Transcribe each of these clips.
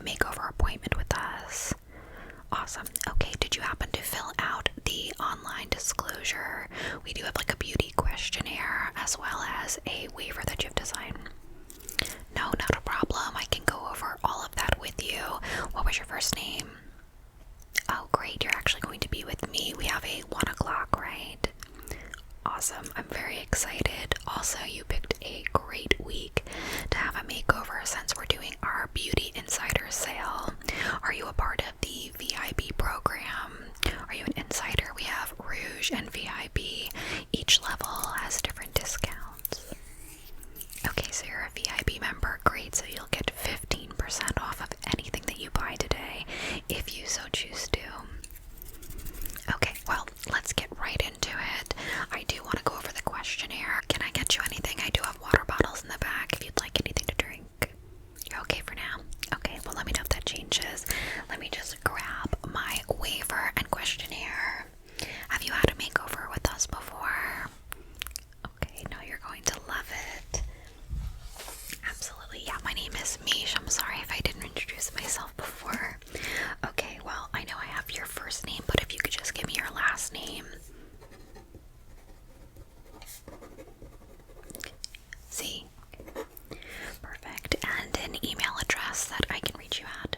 makeover appointment with us. Awesome. Okay, did you happen to fill out the online disclosure? We do have like a beauty questionnaire as well as a waiver that you have to sign. No, not a problem. I can go over all of that with you. What was your first name? Oh, great. You're actually going to be with me. We have a 1 o'clock, right? Awesome. I'm very excited. Also, you picked a great week to have a makeover since we're doing our Beauty Insider sale. Are you a part of the VIP program? Are you an insider? We have Rouge and VIP. Each level has different discounts. Okay, so you're a VIP member. Great. So you'll get 15% off of anything that you buy today if you so choose to. Okay, well, let's get right into it. I do want to go over the questionnaire. Can I get you anything? I do have water bottles in the back if you'd like anything to drink. You're okay for now? Okay, well, let me know if that changes. Let me just grab my waiver and questionnaire. Have you had a makeover with us before? Okay, no, you're going to love it. Absolutely, yeah, my name is MeShe. I'm sorry if I didn't introduce myself before. Okay, well, I know I have your first name, but if you could just give me your last name. See? Perfect. And an email address that I can reach you at.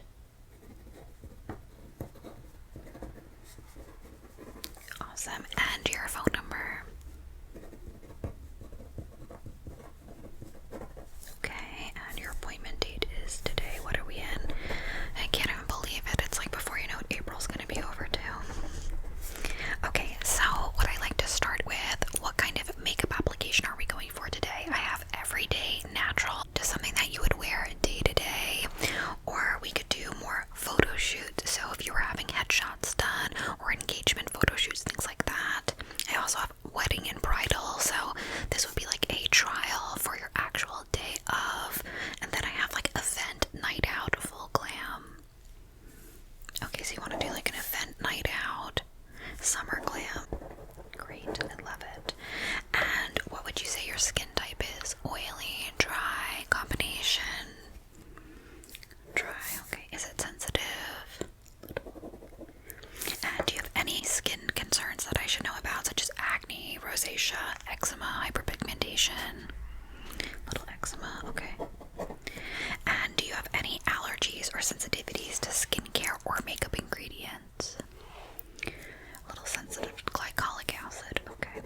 Awesome. And your phone number. Okay, and your appointment date is today. What are we in? I can't even believe it. It's like before you know it, April's gonna be over too. Okay, so what I like to start with, what kind of makeup application are we going for today? I have everyday natural, just something that you would wear day to day, or we could do more photo shoots. So if you were having headshots done or engagement photo shoots, things like that. I also have wedding and bridal, so this would be like a trial for your actual day of, and then I have like event night out, full glam. Okay, so you want to do like an event night out, summer glam. Great, I love it. And what would you say your skin type is? Oily, dry, combination? Dry, okay. Is it sensitive? And do you have any skin concerns that I should know about, such as acne, rosacea, eczema, hyperpigmentation? Little eczema, okay. And do you have any allergies or sensitivities to skincare or makeup ingredients? A little sensitive to glycolic acid, okay.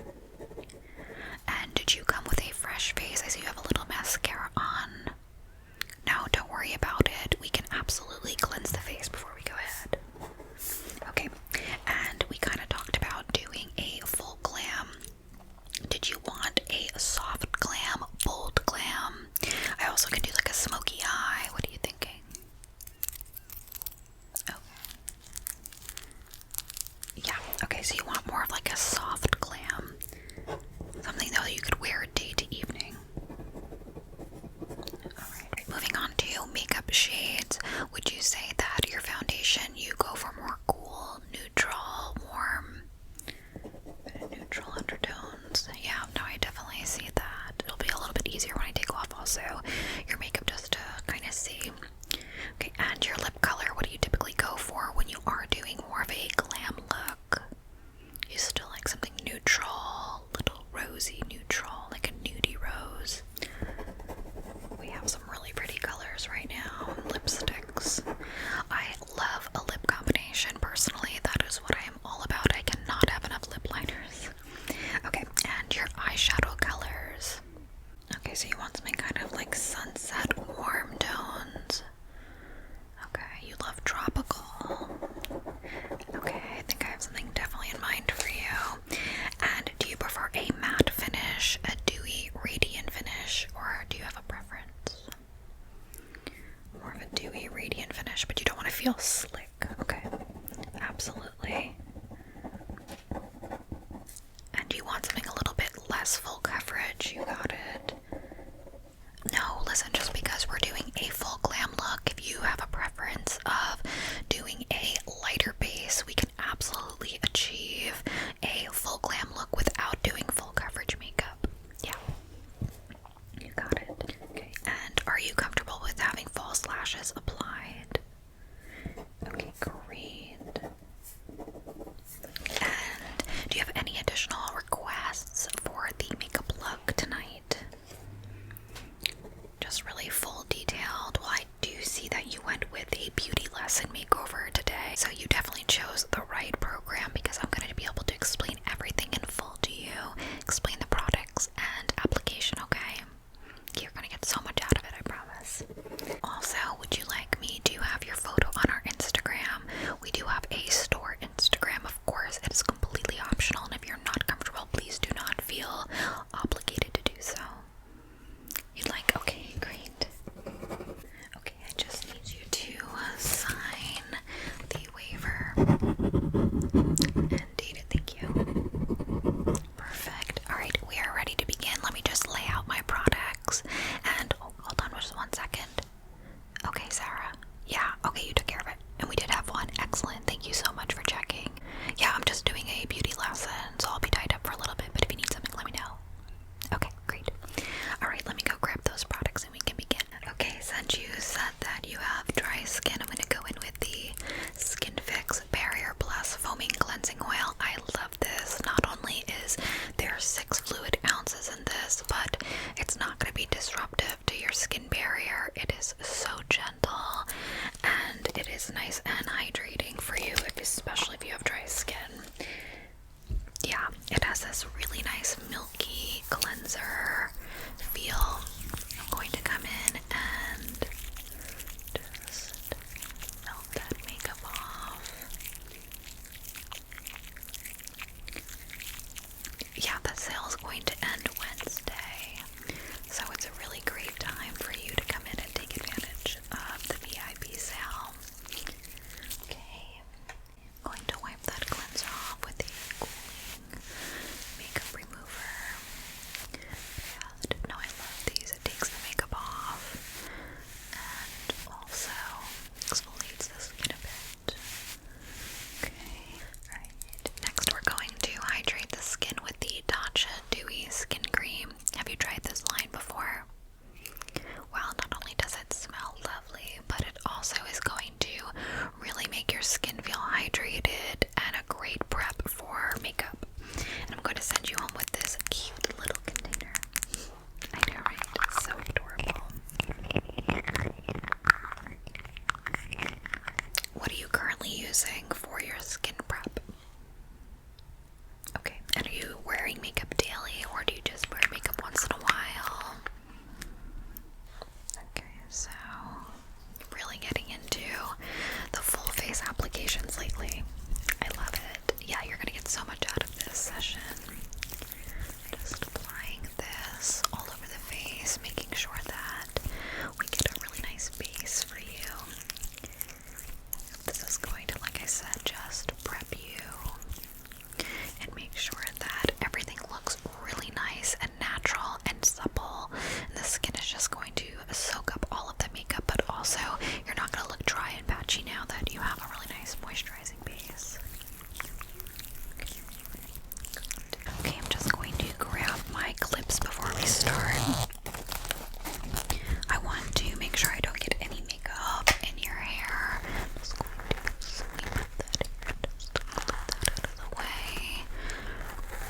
And did you come with a fresh face? I see you have a little mascara on. No, don't worry about it. We can absolutely cleanse the face before we go ahead. Okay, and we kind of talked about doing a full glam. Did you want a soft glam, bold glam? I also can do like a smoky eye. What are you thinking? Oh. Yeah, okay, so you want more of like a soft glam. Something though you could wear day to evening. Alright, moving on to makeup shades. Would you say that your foundation, you go for more cool, neutral, warm, neutral undertones? Yeah, no, I definitely see that. It'll be a little bit easier when I take off also your makeup just to kind of see. Okay, and your lip color, what do you typically go for when you are doing more of a glam look? You still like something neutral, little rosy neutral, like a nudie rose. We have some really pretty colors right now. Lipsticks. I love a lip combination. Personally, that is what I am all about. I cannot have enough lip liners. Okay, and your eyeshadow colors. Okay, so you want something kind of like sunset warm tones. Okay, you love tropical. Okay, I think I have something definitely in mind for you. And do you prefer a matte finish, a dewy, radiant finish, or do you have a preference? More of a dewy, radiant finish, but you don't want to feel slick. Okay, absolutely. And do you want something a little bit less full coverage? You got it. No, listen, just because we're doing a full glam look, if you have a preference of doing a lighter base, we can absolutely achieve a full glam look without doing full coverage makeup. Yeah. You got it. Okay. And are you comfortable with having false lashes applied? Great. And do you have any additional requests for the makeup look tonight? Just really full detailed. Well, I do see that you went with a beauty lesson makeover today, so you definitely chose the right program because I'm going to be able to explain everything in full to you, explain the products and application, okay? You're going to get so much out of it, I promise. Also, would you like me to have your photo on our Instagram? We do have a store Instagram, of course. It is completely optional, and if you're not comfortable, please do not feel obligated to do so. You'd like? Okay, great. Okay, I just need you to sign the waiver and date it. Thank you. Perfect. Alright, we are ready to begin. Let me just lay out my products. And, oh, hold on just 1 second. Okay, Sarah. Yeah, okay, you took care of it. And we did have one. Excellent. Thank you so much for checking. Yeah, I'm just doing a beauty lesson, so I'll be tied up for a little bit, but if you need something, let me know. Okay, great. Alright, let me go grab those products and we can begin. Okay, since you said that you have dry skin, I'm going to go in with the Skin Fix Barrier Plus Foaming Cleansing Oil. I love this. Not only is there 6 fluid ounces in this, but it's not going to be disruptive to your skin barrier. It is so gentle and it is nice and hydrating for you, especially if you have dry skin. Yeah, it has this really nice milky cleanser feel. I'm going to come in and just melt that makeup off. Yeah, the sale is going to end Wednesday, so it's a really great time for you to come in and take advantage of the VIP sale. Okay, I'm going to wipe that cleanser off with a cooling makeup remover. Yeah, no, I love these. It takes the makeup off and also exfoliates the skin a bit. Okay, alright. Next we're going to hydrate the skin with the Tatcha Dewy Skin Cream. Have you tried this line before? Well, not only does it smell lovely, but it also is going to really make your skin feel hydrated and a great prep for makeup. And I'm going to send you home with this cute little container. I know, right? It's so adorable. What are you currently using for your skin prep? Okay, and are you wearing makeup daily or do you just wear makeup once in a while? Okay, so really getting into the full face applications lately. I love it. Yeah, you're gonna get so much out of this session. Just applying this all over the face, making sure that we get a really nice base for you. This is going to, like I said, just prep you and make sure that everything looks really nice and natural and supple. And the skin is just going to soak up all of the makeup, but also you're not going to look dry and patchy now that you have a really nice moisturizing base. Okay, I'm just going to grab my clips before we start. I want to make sure I don't get any makeup in your hair. I'm just going to sweep that here, just to put that out of the way.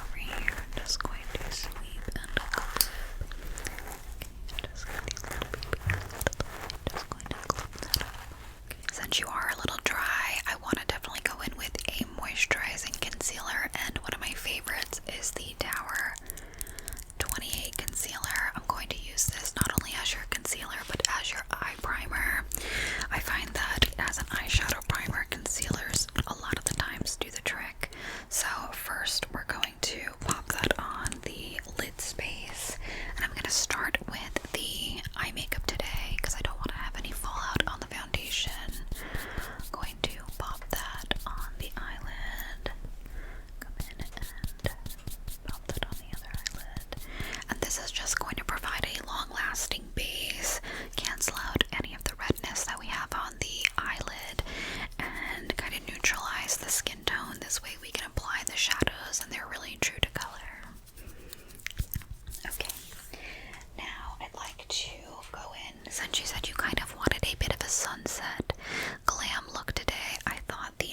Over here, I'm just going to sweep and clip. Okay, just get these little baby hairs out of the way. Just going to clip that up. Okay. Since you are a little dry, I want to definitely go in with a moisturizing concealer, and one of my favorites is the Tower 28 concealer. I'm going to use this not only as your concealer but as your eye primer. I find that as an eyeshadow primer, concealers a lot of the times do the trick. So first we're going to pop that on the lid space, and I'm going to start with the eye makeup today because I don't want to have any fallout on the foundation. I'm going to pop that on the eyelid, come in and pop that on the other eyelid, and this is just going to provide a long-lasting base, cancel out any of the redness that we have on the eyelid, and kind of neutralize the skin tone. This way we can apply the shadows and they're really true to color. Okay, now I'd like to go in, since you said you kind of wanted a bit of a sunset glam look today, I thought the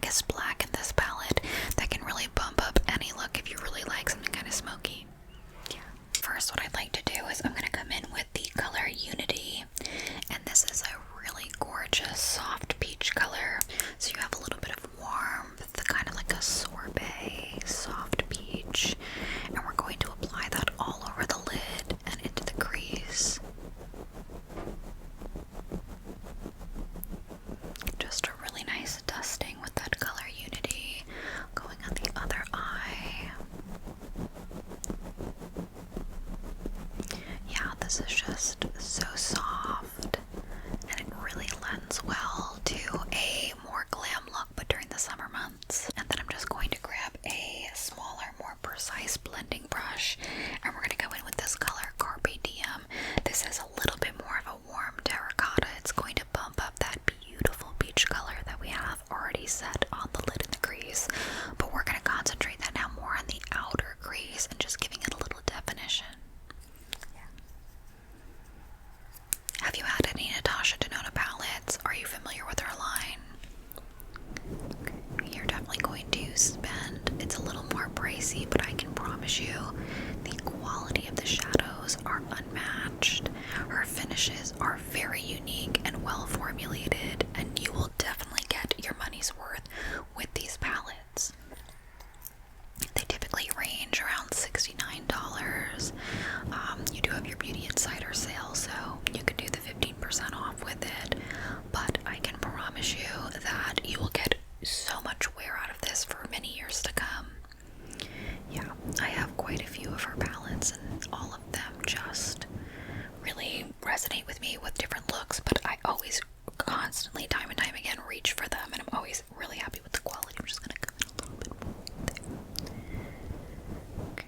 darkest black in this palette that can really bump up any look if you really like something kind of smoky. Yeah. First, what I'd like to do is I'm going to come in with the color Unity, and this is a really gorgeous soft peach color. So you have a little bit of warmth, kind of like a sorbet soft peach, and we're going to apply that all over the lid and into the crease. Just a really nice dusting with that color Unity. Going on the other eye. Yeah, this is just so soft, and it really lends well to a more glam look, but during the summer months. And then I'm just going to grab a smaller, more precise blending brush, and we're going to go in with this color Carpe Diem. This is a little bit more of a warm terracotta. It's going to bump up that beautiful peach color that we have already set on the lid and the crease, but we're going to concentrate that now more on the outer crease and just giving it a little definition. Have you had any Natasha Denona palettes? Are you familiar with her line? Okay. You're definitely going to spend, it's a little more pricey, but I can promise you the quality of the shadows are unmatched. Her finishes are very unique and well formulated, and you will definitely get your money's worth with these palettes. They typically range around $69. You do have your Beauty Insider sale, so you could do the 15% off with it, but I can promise you that you will get so much wear out of this for many years to come. Yeah, I have quite a few of her palettes, and all of them just really resonate with me with different looks, but I always constantly, time and time again, reach for them, and I'm always really happy with the quality. I'm just going to come in a little bit more there. Okay,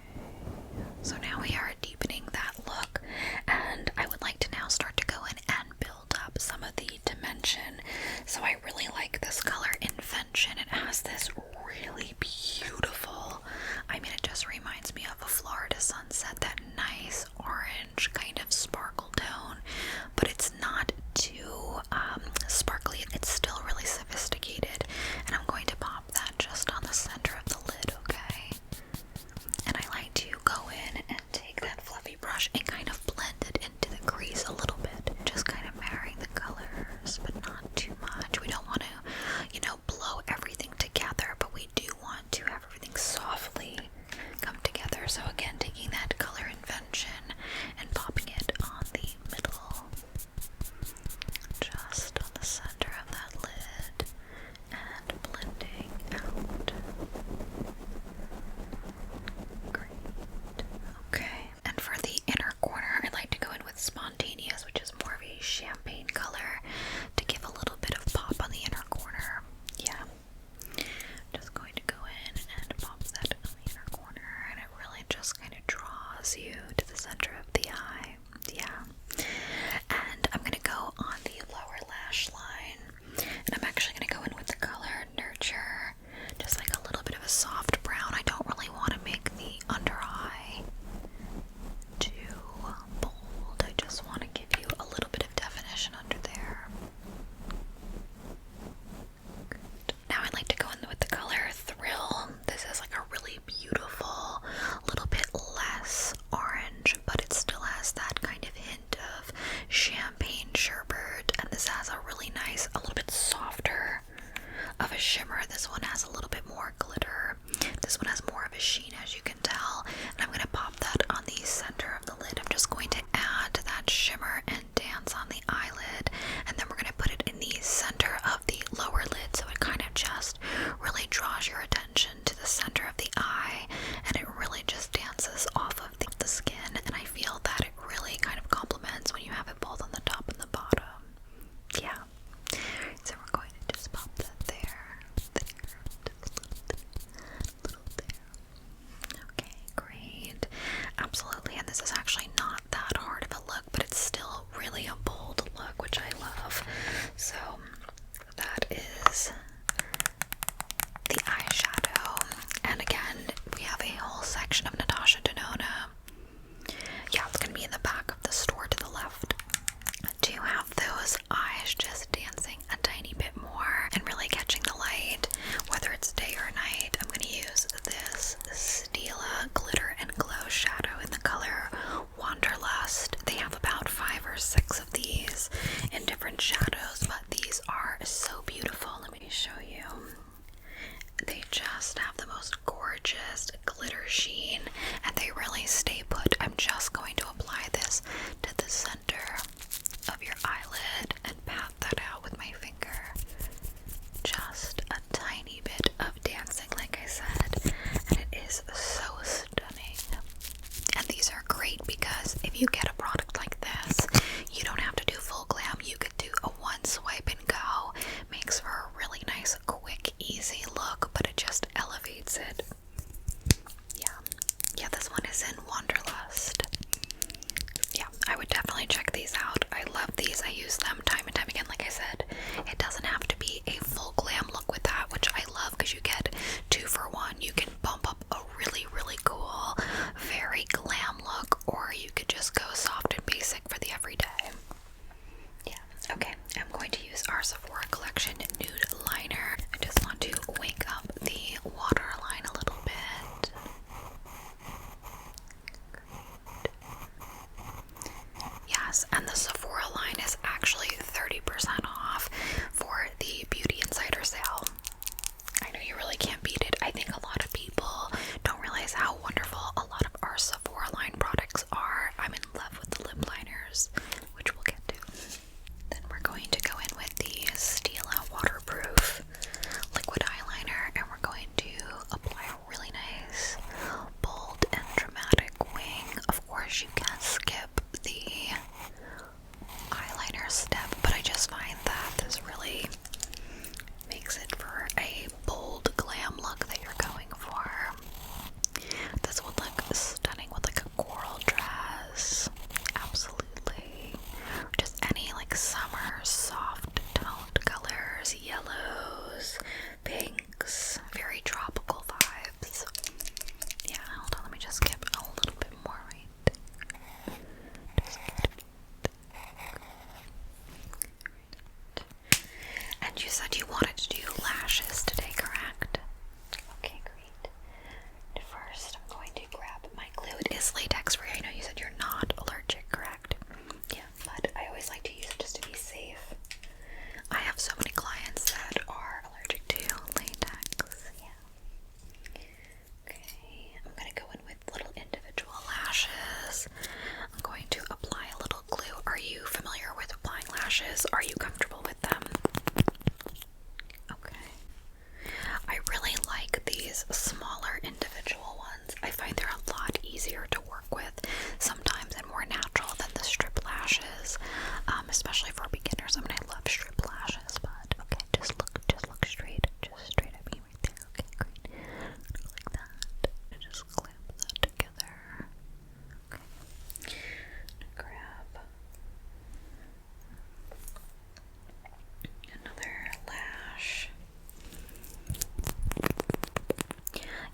so now we are deepening that look, and I would like to now start to go in and build up some of the dimension. So I really like this color Invention. It has this really beautiful, I mean, it just reminds me of a Florida sunset, that nice orange kind of sparkle tone, but it's not too sparkly. It's still really sophisticated, and I'm going to pop that just on the center of the lid, okay? And I like to go in and take that fluffy brush and kind of blend it into the crease a little bit, just kind of marrying the colors, but not too much. We don't want to, you know, blow everything together, but we do want to have everything softly come together. So again, taking that color Invention and popping it on the middle, just on the center of that lid, and blending out. Great. Okay. And for the inner corner, I like to go in with Spontaneous, which is more of a champagne color, to give a little bit of pop on the inner corner. Yeah. Just going to go in and pop that on the inner corner, and it really just kind of draws you to the center of the eye. Yeah. And I'm going to go on the lower lash line, and I'm actually going to go in with the color Nurture, just like a little bit of a soft brown. I don't really want to make the under eye too bold. I just want to give you a little bit of definition under there. Good. Now I'd like to go in with the color Thrill. This is like a really beautiful, little bit less orange, but it still has that kind of hint of champagne sherbet, and this has a really nice, a little bit softer of a shimmer. This one has a little bit more glitter. This one has more of a sheen, as you can tell, and I'm going to pop that on the center of the lid. I'm just going to add that shimmer and dance on the eyelid, and then we're going to put it in the center of the lower lid, so it kind of just really draws your attention to the center of the eye, and it really just dances off of the skin, and I feel that it really kind of complements when you have it both on the top and the bottom. Yeah. So we're going to just pop that there, just a little there. Okay, great. Absolutely, and this is actually not that hard of a look, but it's still really a bold look, which I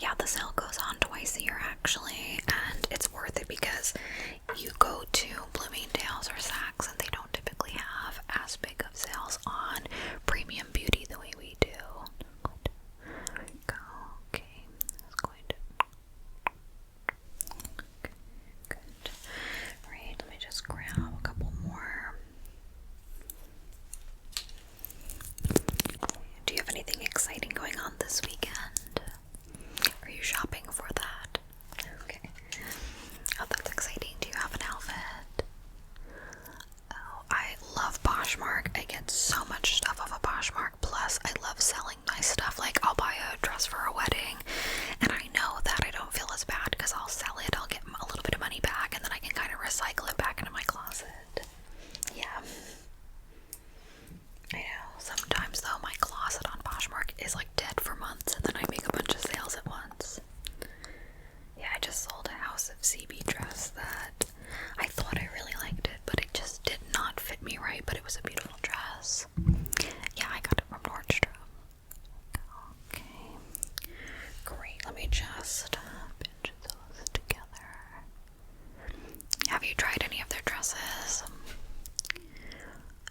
Yeah, the sale goes on twice a year actually, and it's worth it because you go to Bloomingdale's or Saks and they don't typically have as big of sales on premium beauty the way we do. There we go. Okay, that's going to. Okay, good. Right, let me just grab a couple more. Do you have anything exciting going on this weekend? Are you shopping for that? Okay. Oh, that's exciting. Do you have an outfit? Oh, I love Poshmark. I get so much stuff off of Poshmark. Plus, I love selling nice stuff. Like, I'll buy a dress for a wedding, and I know that I don't feel as bad because I'll sell it. I'll get a little bit of money back, and then I can kind of recycle it back into my closet. Yeah. I know. Sometimes, though, my closet on Poshmark is like dead for months, and then I make a bunch of sales at once. Yeah, I just sold a House of CB dress that I thought I really liked it, but it just did not fit me right, but it was a beautiful dress. Yeah, I got it from Nordstrom. Okay. Great. Let me just pinch those together. Have you tried any of their dresses?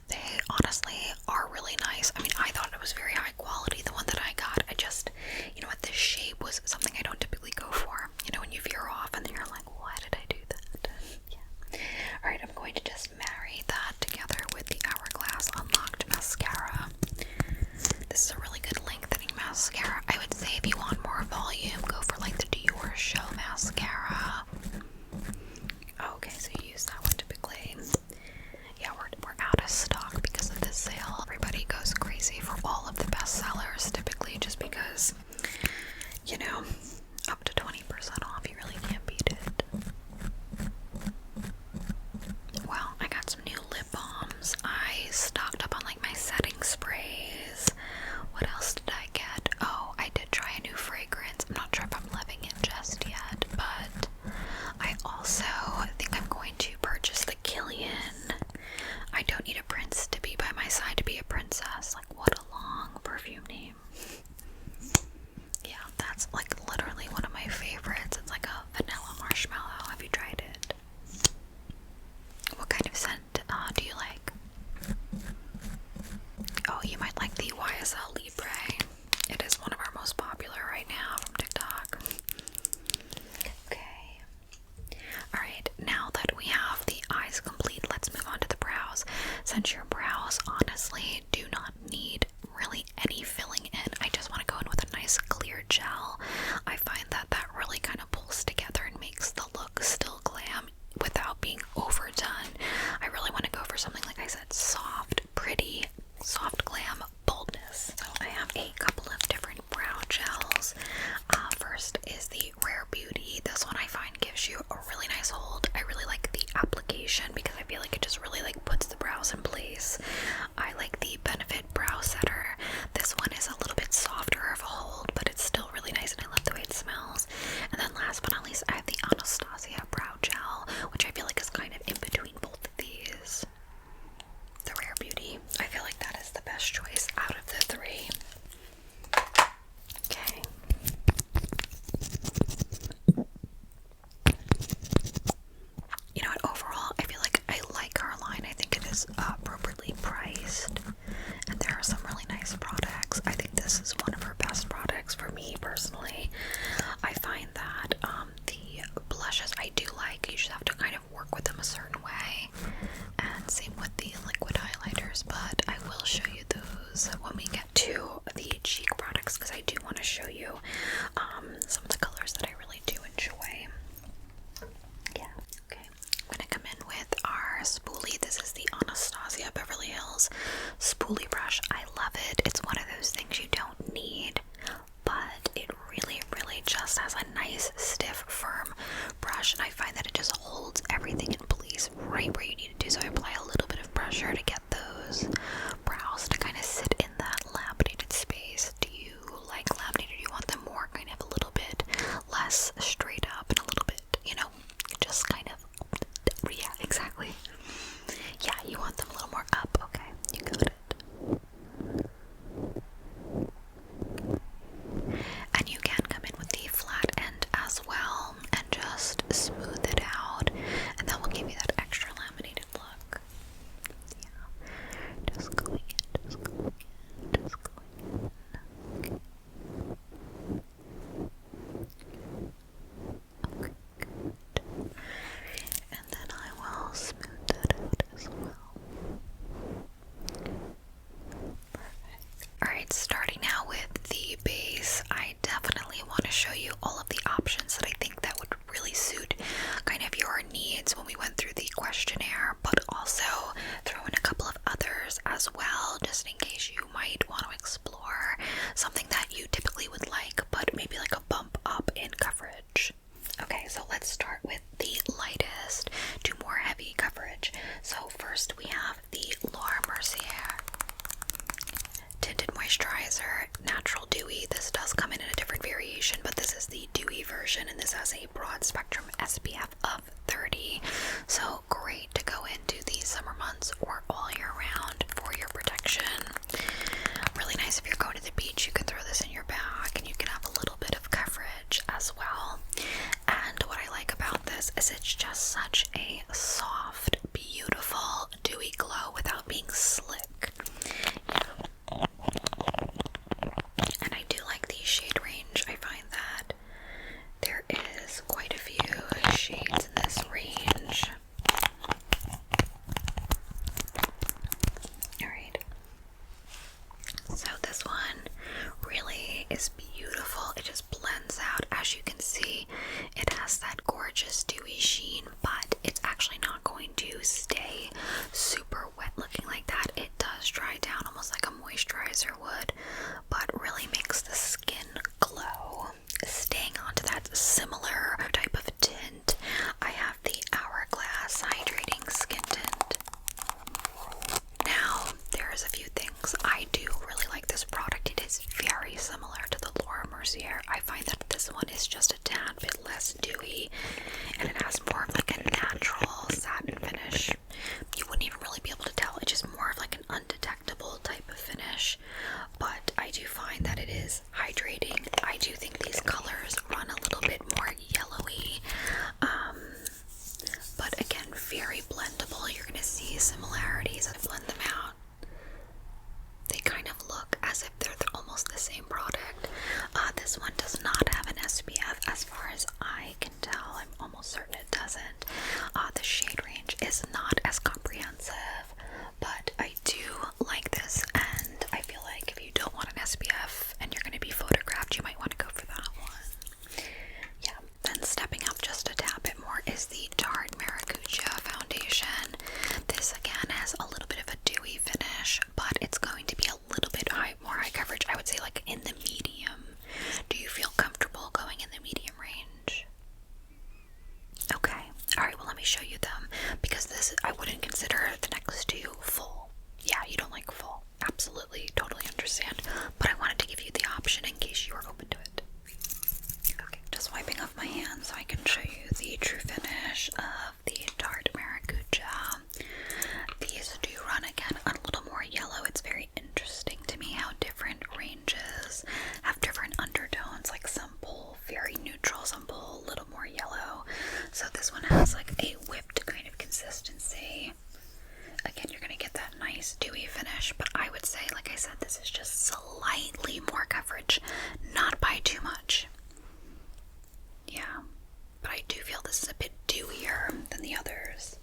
They honestly are really nice. I mean, I thought it was very high quality, the one that I got. I just, you know what, the shape was something I don't typically go for. You know, when you veer off and then you're like, why did I do that? Yeah. Alright, I'm going to just marry that together with the Hourglass Unlocked Mascara. This is a really good lengthening mascara. I would say if you want more volume, go for like the Dior Show Mascara. Okay, so you use that one typically. Yeah, we're out of stock because of this sale. Everybody goes crazy for all of the best sellers typically just because, you know, up to 20% off, you really can't beat it. Well, I got some new lip balms. I stocked up on like my setting sprays. What else did I get? Oh, I did try a new fragrance. I'm not sure if I'm loving it just yet, but I also think I'm going to purchase the Killian. I don't need a prince to be by my side to be a princess. Like, what a long perfume name. Yeah, that's like literally one of my favorites. It's like a vanilla marshmallow. Have you tried it? What kind of scent do you like? Oh, you might like the YSL Libre. It is one of our most popular right now from TikTok. Okay. Alright, now that we have the eyes complete, let's move on to the brows. Since your brows honestly do not need really any filling in, I just want to go in with a nice clear gel. I find that that really kind of pulls together and makes the look still glam without being overdone. I really want to go for something, like I said, soft, pretty, soft glam boldness. So I have a couple of different brow gels. First is the Rare Beauty. This one I find gives you a really nice hold. I really like the application because I feel like it just really like puts the brows in place. I like the Benefit Brow Setter. This one is a little bit softer of a hold, but it's still really nice and I love the way it smells. And then last but not least, I have the Anastasia Brow Gel, which I feel like is kind of in between both of these. The Rare Beauty. I feel like that is the best choice out of the three. Okay. You know what, overall, I feel like I like our line. I think it is appropriately priced. And there are some really nice products. I think this is one of her best products for me personally. I find that the blushes I do like. You just have to kind of work with them a certain way. And same with the liquid highlighters. But I will show you those when we get to the cheek products because I do want to show you some of the colors that I really do enjoy. Yeah, okay. I'm gonna come in with our spoolie. This is the Anastasia Beverly Hills spoolie brush. I love it. It's one of those things you don't need, but it really just has a nice, stiff, firm brush, and I find that it just holds everything in place right where you need it to. So I apply a little bit of pressure to get those brows to kind of sit in that laminated space. Do you like laminated? Do you want them more kind of a little bit has a broad spectrum SPF of 30, so great to go into these summer months or all year round for your protection. Really nice if you're going to the beach, you can throw this in your bag and you can have a little bit of coverage as well. And what I like about this is it's just such a soft, beautiful, dewy glow without being slick. Yeah. And I do like the shade range. I find that there is quite a few shades in this range. Alright. So this one really is beautiful. It just blends out. As you can see, it has that gorgeous dewy sheen, but it's actually not going to stay super wet looking like that. It does dry down almost like a moisturizer would, but really makes the skin glow. Staying onto that similar type of tint, I have the Hourglass Hydrating Skin Tint. Now, there's a few things. I do really like this product. It is very similar to the Laura Mercier. I find that this one is just a tad bit less dewy, and it has more of like a natural satin finish. You wouldn't even really be able to tell. It's just more of like an undetectable type of finish, but I do find that it is hydrating. I do think these colors run a little bit more yellowy, but again, very blendable. You're going to see similarities as I blend them out. They kind of look as if they're almost the same product. This one does not have an SPF as far as I can tell. I'm almost certain it doesn't. The shade range is not as comprehensive, but I do like this, and I feel like if you don't want an SPF and you're going to be photographed, you might want to go for that one. Yeah, then stepping up just a tad bit more is the Tarte Maracuja foundation. This again has a little bit of a dewy finish, but it's going to be a little bit more high coverage. I would say like in the medium. Do you feel comfortable going in the medium range? Okay. Alright, well let me show you them, because this, I wouldn't consider the next two full. Yeah, you don't like full. Absolutely, totally understand. But I wanted to give you the option in case you were open to it. Okay, just wiping off my hands so I can show you the true finish of the Tarte Maracuja. These do run again a little more yellow. It's very interesting to me how different ranges have different undertones. Like some pull very neutral, some pull a little more yellow. So this one has like a whipped kind of consistency. Again, you're going to get that nice dewy finish, but I would say, like I said, this is just slightly more coverage, not by too much. Yeah, but I do feel this is a bit dewier than the others.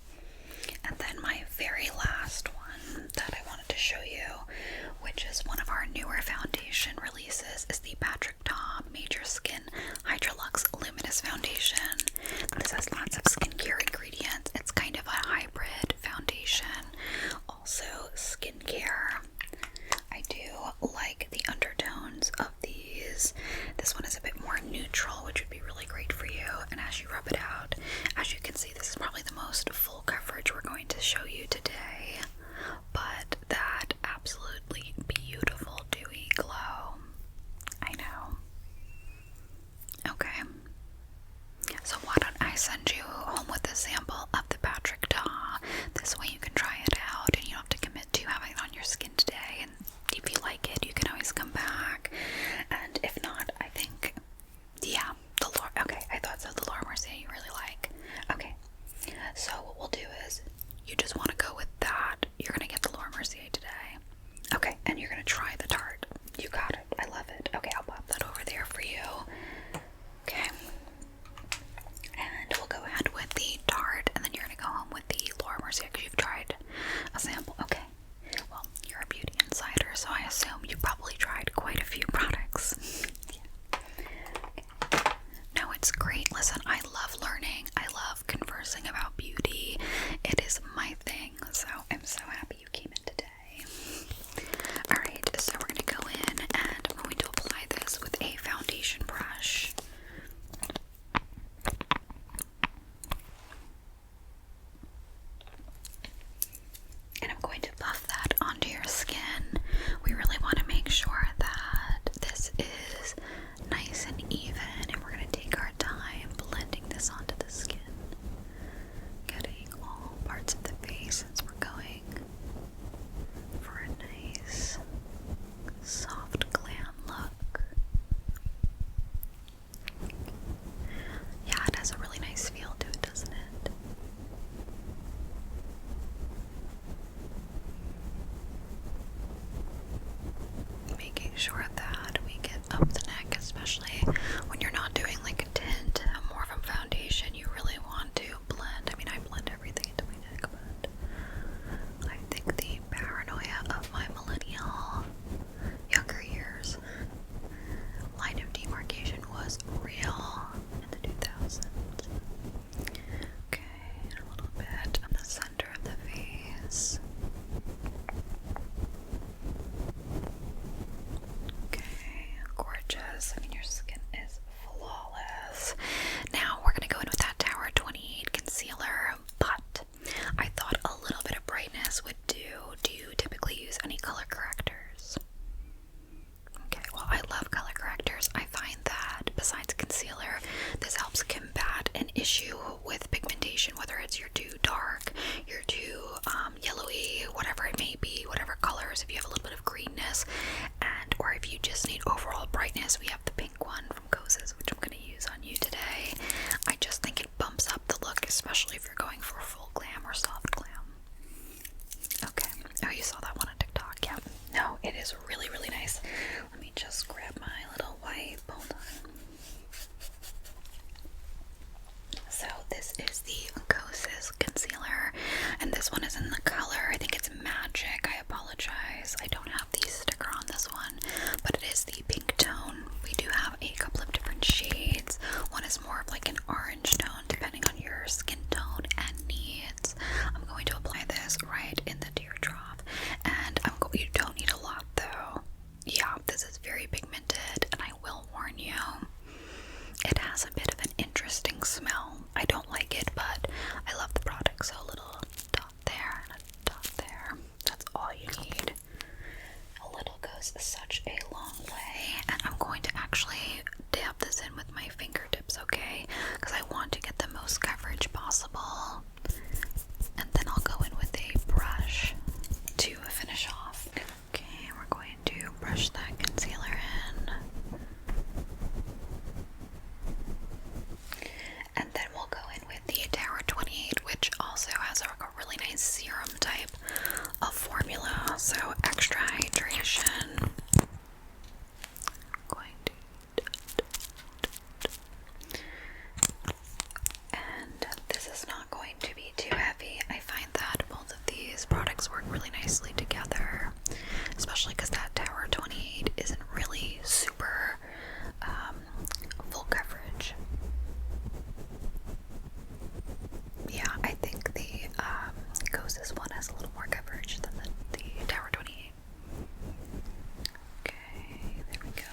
And then my very last one that I wanted to show you, which is one of our newer foundation releases, is the Patrick Ta Major Skin Hydrolux Luminous Foundation. This has lots of skincare ingredients. It's kind of a hybrid foundation, also skincare. I do like the undertones of these. This one is a bit more neutral, which would be really great for you. And as you rub it out, as you can see, this is probably the most full coverage we're going to show you today. But that absolutely beautiful dewy glow. I know. Okay. So why don't I send you home with a sample of the Patrick Ta? This way you can try it out and you don't have to commit to having it on your skin today. And if you like it, you can always come back. And if not, I think, yeah, okay, I thought so. The Laura Mercier you really like. Okay, so what we'll do is, you just want to go sure that we get up the neck, especially when you're not doing like a tint, more of a foundation. You really want to blend. I mean, I blend everything into my neck, but I think the paranoia of my millennial younger years line of demarcation was real in the 2000s. Okay, a little bit on the center of the face. Okay, gorgeous. I mean, your skin is flawless. Now we're gonna go in with that Tower 28 concealer, but I thought a little bit of brightness would do. Do you typically use any color correctors? Okay, well, I love color correctors. I find that besides concealer, this helps combat an issue with pigmentation, whether it's you're too dark, you're too yellowy, whatever it may be, whatever colors, if you have a little bit of greenness, and or if you just need overall brightness, we have the pink one from Koses, which I'm going to use on you today. I just think it bumps up the look, especially if you're going for full glam or soft glam. Okay. Oh, you saw that one on TikTok. Yeah. No, it is really, really nice. Let me just grab my little wipe. Hold on. So this is the Koses concealer, and this one is in the color, I think it's Magic. I apologize, I don't have the sticker on this one, but it is the pink tone. We do have a couple of different shades. One is more of like an orange tone, depending on your skin tone and needs. I'm going to apply this right in the teardrop, and you don't need a lot though. Yeah, this is very pigmented, and I will warn you, it has a bit of an interesting smell. I don't like it, but I love the product. So a little dot there and a dot there. That's all you need. A little goes such a long way. And I'm going to actually dab this in with my fingertips, okay? Because I want to get the most coverage possible. And then I'll go in with a brush to finish off. Okay, we're going to brush that concealer in. And then we'll go in with the Tower 28, which also has a really nice serum type of formula, so extra hydration. And this is not going to be too heavy. I find that both of these products work really nicely together, especially because that Tower 28 isn't really super full coverage. Yeah, I think the Koses one has a little more coverage than the Tower 28. Okay, there we go.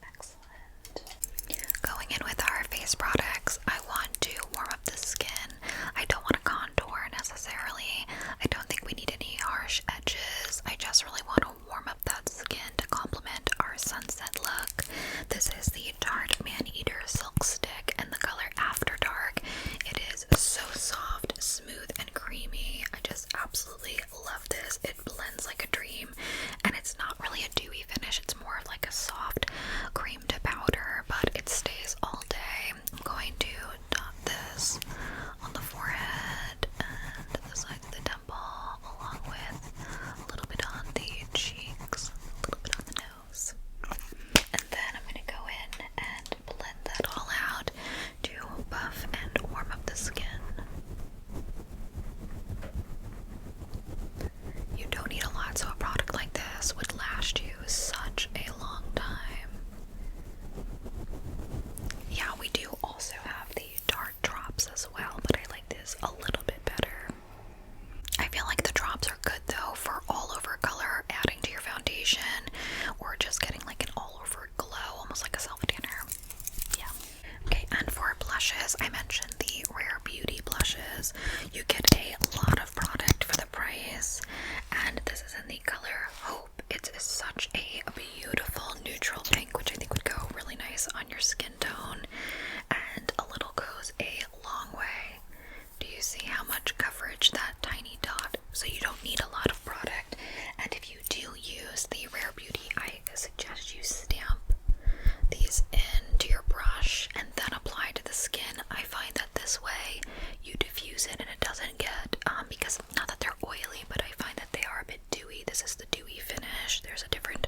Excellent. Going in with our face products, I want to warm up the skin. I don't want to contour necessarily. I don't think we need any harsh edges. I just really want to warm up that skin to complement our sunset look. This is the Tarte Man-Eater Silk Stick and the color After Dark. It is so soft, smooth, and creamy. I just absolutely love this. It blends like a dream, and it's not really a dewy finish. It's more of like a soft cream to powder, but it stays all day. I'm going to dot this on the forehead and the sides of the temple, along with a little bit on the cheeks, a little bit on the nose. And then I'm going to go in and blend that all out to buff and warm up the skin. You don't need a lot, so a product like this would last you such a long time. Yeah, we do also have the Tarte drops as well, but I like this a little bit better. I feel like the drops are good though for all over color, adding to your foundation, or just getting like an all over glow, almost like a self tanner. Yeah. Okay, and for blushes, I mentioned the Rare Beauty blushes. You get a lot of product for the price, and this is in the color Hope. It's such a beautiful neutral pink, which I think would go really nice on your skin tone, and a little goes a long way. Do you see how much coverage that tiny dot? So you don't need a lot of product, and if you do use the Rare Beauty, I suggest you stamp these into your brush and then apply to the skin. I find that this way you diffuse it and it doesn't get, because not that they're oily, but I find that they are a bit dewy. This is the dewy finish. There's a different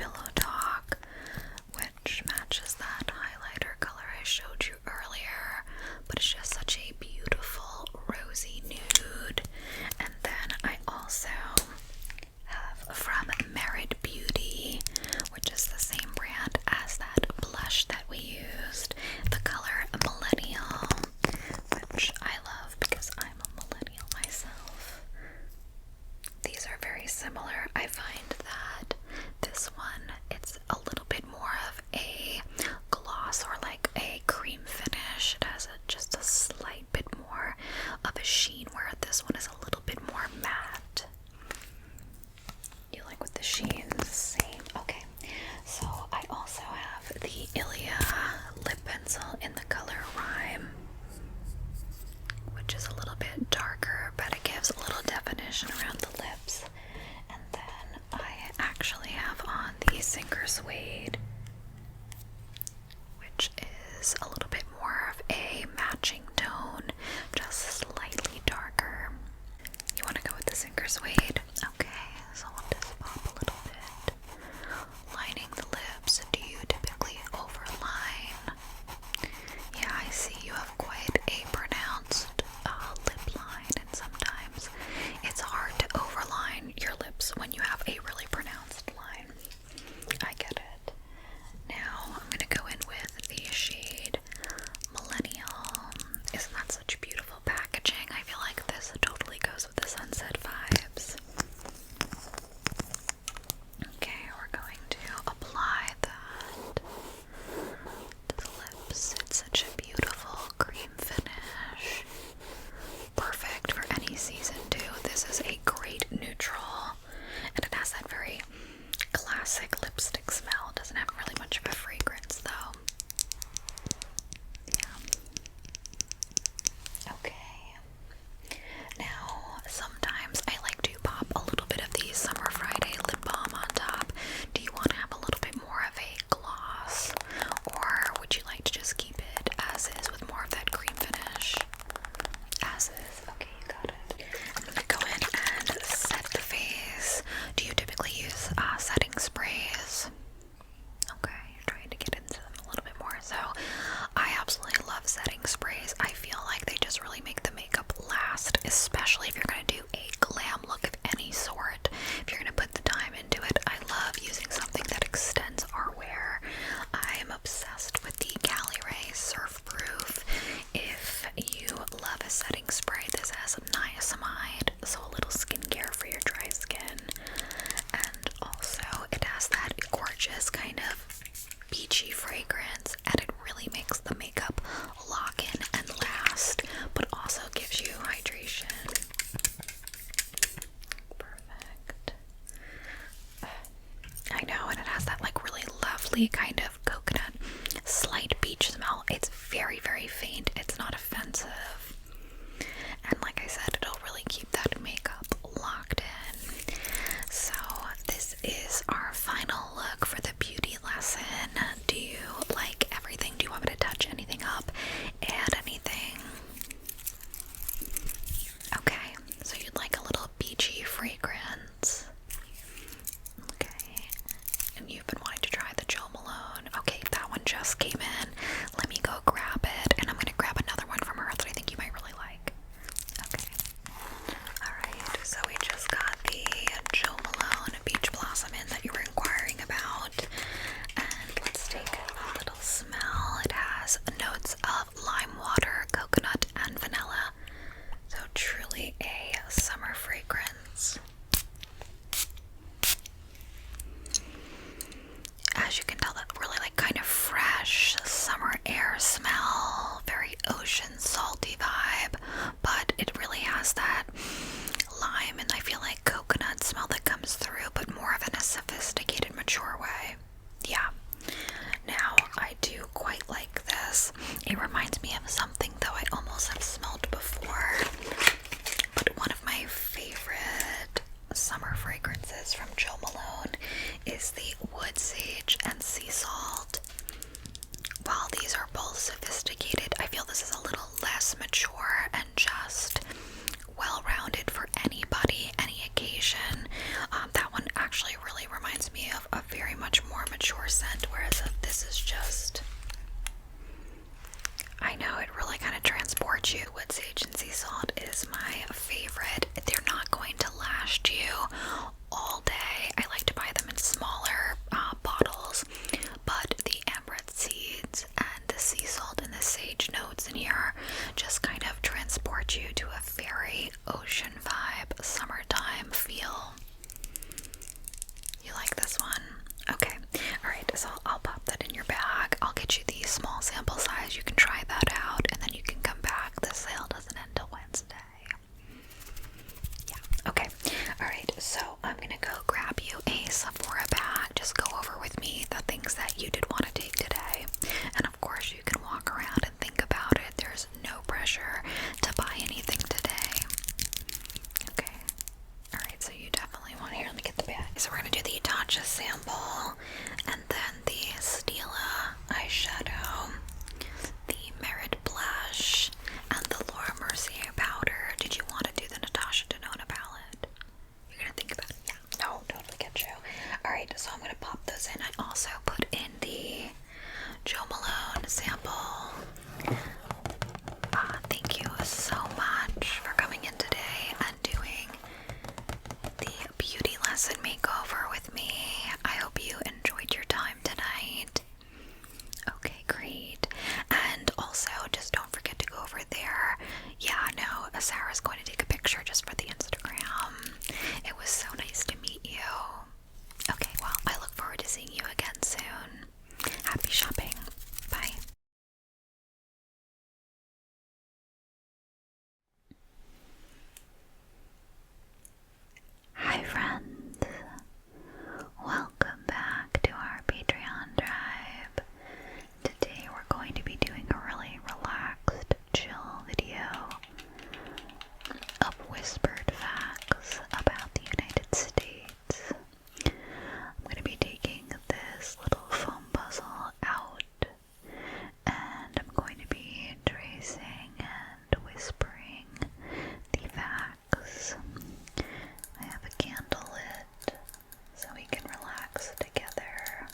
Pillow Talk, which matches that highlighter color I showed you earlier, but it's just such a beautiful rosy nude. And then I also have from Merit Beauty, which is the same brand as that blush that we used, the color Millennial, which I love because I'm a millennial myself. These are very similar. I find that this one, it's a little bit more of a gloss or like a cream finish. It has just a slight bit more of a sheen, where this one is a little bit more matte. You like with the sheens? Same. Okay. So I also have the Ilia lip pencil in the color Rhyme, which is a little bit darker, but it gives a little definition around the lips. And then I actually have on the Sinker Suede, which is a little bit more of a matching tone, just slightly darker. You want to go with the Sinker Suede? Okay, so I'll just pop a little bit. Lining the lips. Do you typically overline? Yeah, I see you have quite a pronounced lip line, and sometimes it's hard to overline your lips when you have a really pronounced line. I get it. Now I'm gonna go in with the shade Millennial. Isn't that such beautiful packaging? I feel like this totally goes with the sunset vibes. Okay, we're going to apply that to the lips. It's such a beautiful cream finish. Perfect for any season too. This is a great neutral, and it has that very classic lipstick smell. It doesn't have really much of a fragrance though. Yeah. Okay. Now, sometimes I like to pop a little bit of the Summer Friday lip balm on top. Do you want to have a little bit more of a gloss, or would you like to just keep it as is with more of that cream finish? As is. Okay, you got it. I'm gonna go in and set the face. Do you typically use setting sprays? Okay, you're trying to get into them a little bit more. So, I absolutely love setting sprays. I feel like they just really make the makeup last, especially if you're going to do a glam look of any sort. If you're going to put the time into it, I love using something that extends our wear. I'm obsessed with the Cali Ray Surf Proof. If you love a setting spray, this has niacinamide, so a little skincare for your dry skin. And also, it has that gorgeous kind of beachy fragrance, and it really makes the makeup lock in and last, but also gives you hydration. Perfect. I know, and it has that like really lovely kind of coconut, slight beach smell. It's very, very faint. It's not offensive. And like I said, it'll really keep that makeup locked in. So this is our final look for the beauty lesson. Do you like everything? Do you want me to touch anything up? Add anything? Okay, so you'd like a little beachy fragrance. Okay, and you've been wanting to try the Jo Malone. Okay, that one just came in. Let me go grab it, and I'm gonna grab another one from her that I think you might really like. Okay. Alright, so we just got the Jo Malone Beach Blossom in that you were inquiring about. And let's take a little smell. It has notes of lime water, coconut, and vanilla. So truly a summer fragrance. As you can tell, that really like kind of fresh summer air smell, very ocean salty vibe, but it really has that lime and I feel like coconut smell that comes through, but more of in a sophisticated, mature way. Yeah. Now, I do quite like this. It reminds me of something though I almost have smelled before, but one of my favorite summer fragrances from Jo Malone is the Wood Sage and Sea Salt. While these are both sophisticated, I feel this is a little less mature and just well-rounded for anybody, any occasion. That one actually really reminds me of a very much mature scent, whereas this is just, I know, it really kind of transports you. Wood sage and sea salt is my favorite. They're not going to last you all day. I like to buy them in smaller bottles, but the amaranth seeds and the sea salt and the sage notes in here just kind of transport you to a very ocean vibe, summertime feel. You like this one? Okay. Alright, so I'll pop that in your bag. I'll get you the small sample size. You can try that out and then you can come back. The sale doesn't end till Wednesday. Yeah, okay. Alright, so I'm gonna go grab you a Sephora bag. Just go over with me the things that you did want to take today. And of course, you can walk around and think about it. There's no pressure to buy anything today. Okay. Alright, so you definitely want, here, let me get the bag. So we're gonna do the Tatcha sample, and then the Stila eyeshadow, the Merit blush, and the Laura Mercier powder. Did you want to do the Natasha Denona palette? You're gonna think about it? Yeah, no, totally get you. Alright, so I'm gonna pop those in. I also put in the Jo Malone sample. Thank you so much for coming in today and doing the beauty lesson makeover with me. I hope you enjoyed your time tonight. Okay, great. And also, just don't forget to go over there. Yeah, no, Sarah's going to take a picture just for the Instagram. It was so nice to meet you. Okay, well, I look forward to seeing you again soon. Happy shopping. Bye. Hi friends, welcome back to our Patreon drive. Today we're going to be doing a really relaxed, chill video of whispered facts about the United States. I'm going to be taking this little foam puzzle out and I'm going to be tracing and whispering the facts. I have a candle lit so we can relax together.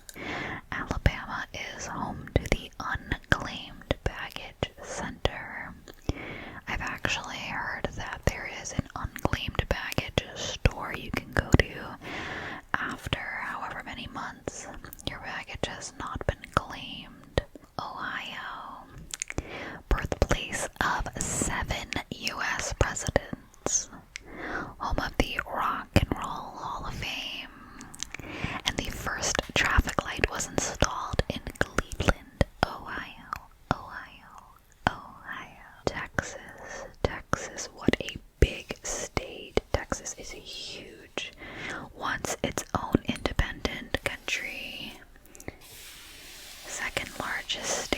Alabama is home to the Unclaimed Baggage Center. I've actually heard that there is an unclaimed baggage store you can go to after however many months your baggage has not been claimed. Ohio, birthplace of 7 U.S. presidents, home of the Rock and Roll Hall of Fame, and the first traffic light was installed in Cleveland, Ohio. Texas, what a big state. Texas is huge. Once its own independent country. Second largest state